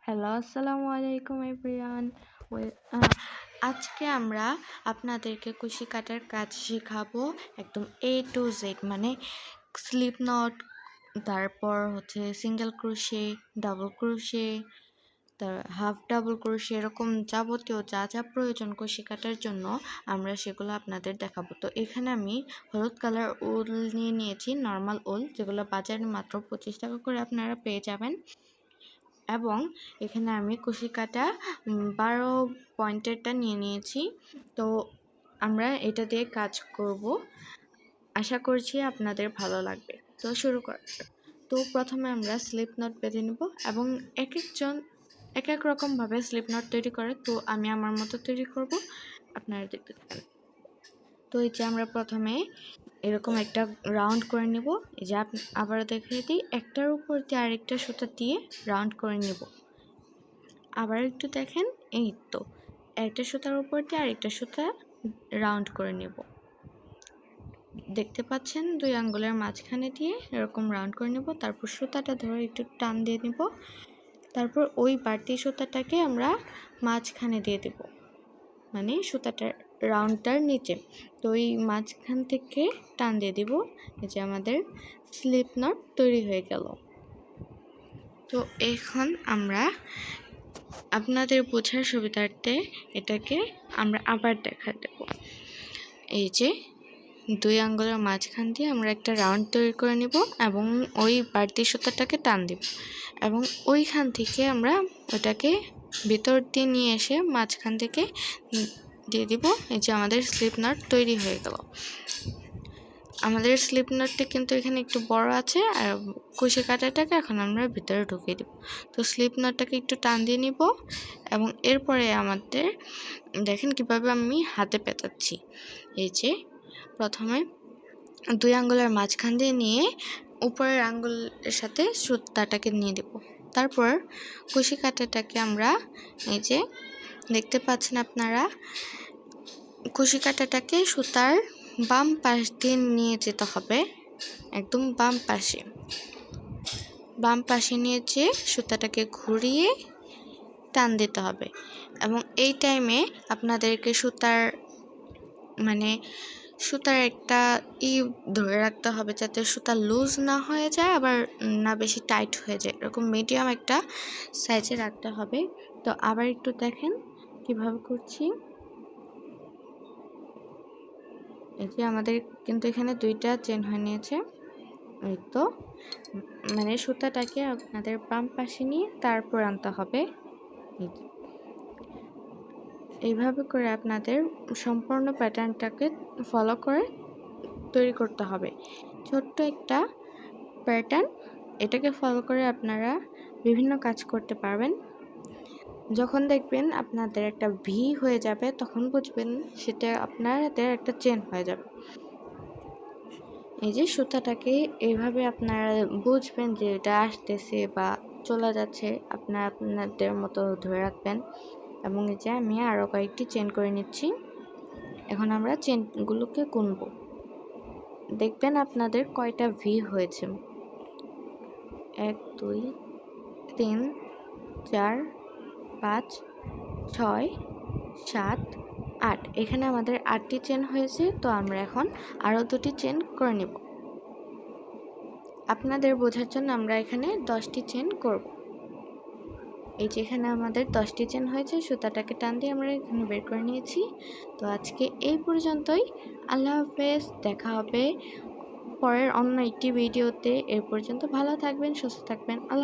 Hello, আসসালামু আলাইকুম everyone. আজকে আমরা আপনাদেরকে কুশি কাটার কাজ শেখাবো, একদম A to Z, মানে স্লিপ নট, তারপর হচ্ছে সিঙ্গেল ক্রোশে, ডাবল ক্রোশে, তার হাফ ডাবল ক্রোশে, এরকম যাবতীয় যা যা প্রয়োজন কুশি কাটার জন্য আমরা সেগুলো আপনাদের দেখাবো। তো এখানে আমি হলুদ কালার উল নিয়ে নিয়েছি, নর্মাল উল, যেগুলো বাজারে মাত্র 25 টাকা করে আপনারা পেয়ে যাবেন। এবং এখানে আমি কুশি কাটা 12 পয়েন্টেরটা নিয়ে নিয়েছি। তো আমরা এটা দিয়ে কাজ করব, আশা করছি আপনাদের ভালো লাগবে। তো শুরু করা যাক। তো প্রথমে আমরা স্লিপ নট বেঁধে নেব এবং এক একজন এক এক রকমভাবে স্লিপ নট তৈরি করে। তো আমি আমার মতো তৈরি করব, আপনারা দেখতে থাকেন। তো এই যে আমরা প্রথমে এরকম একটা রাউন্ড করে নেব। এই যে আবার দেখিয়ে দিই, একটার উপর দিয়ে আরেকটা সুতা দিয়ে রাউন্ড করে নেব। আবার একটু দেখেন, এই তো একটা সুতার উপর দিয়ে আরেকটা সুতা রাউন্ড করে নেব। দেখতে পাচ্ছেন, 2 আঙ্গুলের মাঝখানে দিয়ে এরকম রাউন্ড করে নেব। তারপর সুতাটা ধরে একটু টান দিয়ে নেব। তারপর ওই বাড়তি সুতাটাকে আমরা মাঝখানে দিয়ে দেব, মানে সুতাটার রাউন্ডটার নিচে। তো ওই মাঝখান থেকে টান দিয়ে দিব। এই যে আমাদের স্লিপ নট তৈরি হয়ে গেল। তো এখন আমরা আপনাদের বোঝার সুবিধার্থে এটাকে আমরা আবার দেখা দেব। এই যে 2 আঙ্গুলের মাঝখান দিয়ে আমরা একটা রাউন্ড তৈরি করে নিব এবং ওই বাড়তি সুতাটাকে টান দিব এবং ওইখান থেকে আমরা ওটাকে ভিতর দিয়ে নিয়ে এসে মাঝখান থেকে দিয়ে দিব। এই যে আমাদের স্লিপ নট তৈরি হয়ে গেল। আমাদের স্লিপ নটটা কিন্তু এখানে একটু বড় আছে, আর কুশি কাটাটাকে এখন আমরা ভিতরে ঢুকিয়ে দেব। তো স্লিপ নটটাকে একটু টান দিয়ে নিব এবং এরপরে আমাদের দেখেন কিভাবে আমি হাতে পেঁচাচ্ছি। এই যে প্রথমে 2 আঙ্গুলের মাঝখান দিয়ে নিয়ে উপরের আঙ্গুলের সাথে সুতাটাকে নিয়ে দেব। তারপর কুশি কাটাটাকে আমরা, এই যে দেখতে পাচ্ছেন আপনারা, কুশি কাটাটাকে সুতার বাম পাশ দিয়ে নিয়ে যেতে হবে, একদম বাম পাশে নিয়ে যেয়ে সুতাটাকে ঘুরিয়ে টান দিতে হবে। এবং এই টাইমে আপনাদেরকে সুতার একটা ধরে রাখতে হবে, যাতে সুতা লুজ না হয়ে যায় আবার না বেশি টাইট হয়ে যায়, এরকম মিডিয়াম একটা সাইজে রাখতে হবে। তো আবার একটু দেখেন কিভাবে করছি। এই যে আমাদের কিন্তু এখানে 2টা চেন হয়ে নিয়েছে। এই তো মানে সুতাটাকে আপনাদের বাম পাশে নিয়ে তারপর আনতে হবে। এইভাবে করে আপনাদের সম্পূর্ণ প্যাটার্নটাকে ফলো করে তৈরি করতে হবে। ছোট্ট একটা প্যাটার্ন, এটাকে ফলো করে আপনারা বিভিন্ন কাজ করতে পারবেন। যখন দেখবেন আপনাদের একটা ভি হয়ে যাবে, তখন বুঝবেন সেটা আপনাদের একটা চেন হয়ে যাবে। এই যে সুতাটাকে এইভাবে আপনারা বুঝবেন যে এটা আসতেছে বা চলে যাচ্ছে, আপনাদের মতো ধরে রাখবেন। এবং এই যে আমি আরও কয়েকটি চেন করে নিচ্ছি। এখন আমরা চেনগুলোকে গুনব, দেখবেন আপনাদের কয়টা ভি হয়েছে। 1 2 3 4 5 6 7 8, এখানে আমাদের 8টি চেন হয়েছে। তো আমরা এখন আরও 2টি চেন করে নেব। আপনাদের বোঝার জন্য আমরা এখানে 10টি চেন করব। এই যে এখানে আমাদের 10টি চেন হয়েছে, সুতাটাকে টান দিয়ে আমরা এখানে বের করে নিয়েছি। তো আজকে এই পর্যন্তই। আল্লাহ হাফেজ, দেখা হবে পরের অন্য একটি ভিডিওতে। এর পর্যন্ত ভালো থাকবেন, সুস্থ থাকবেন। আল্লাহ।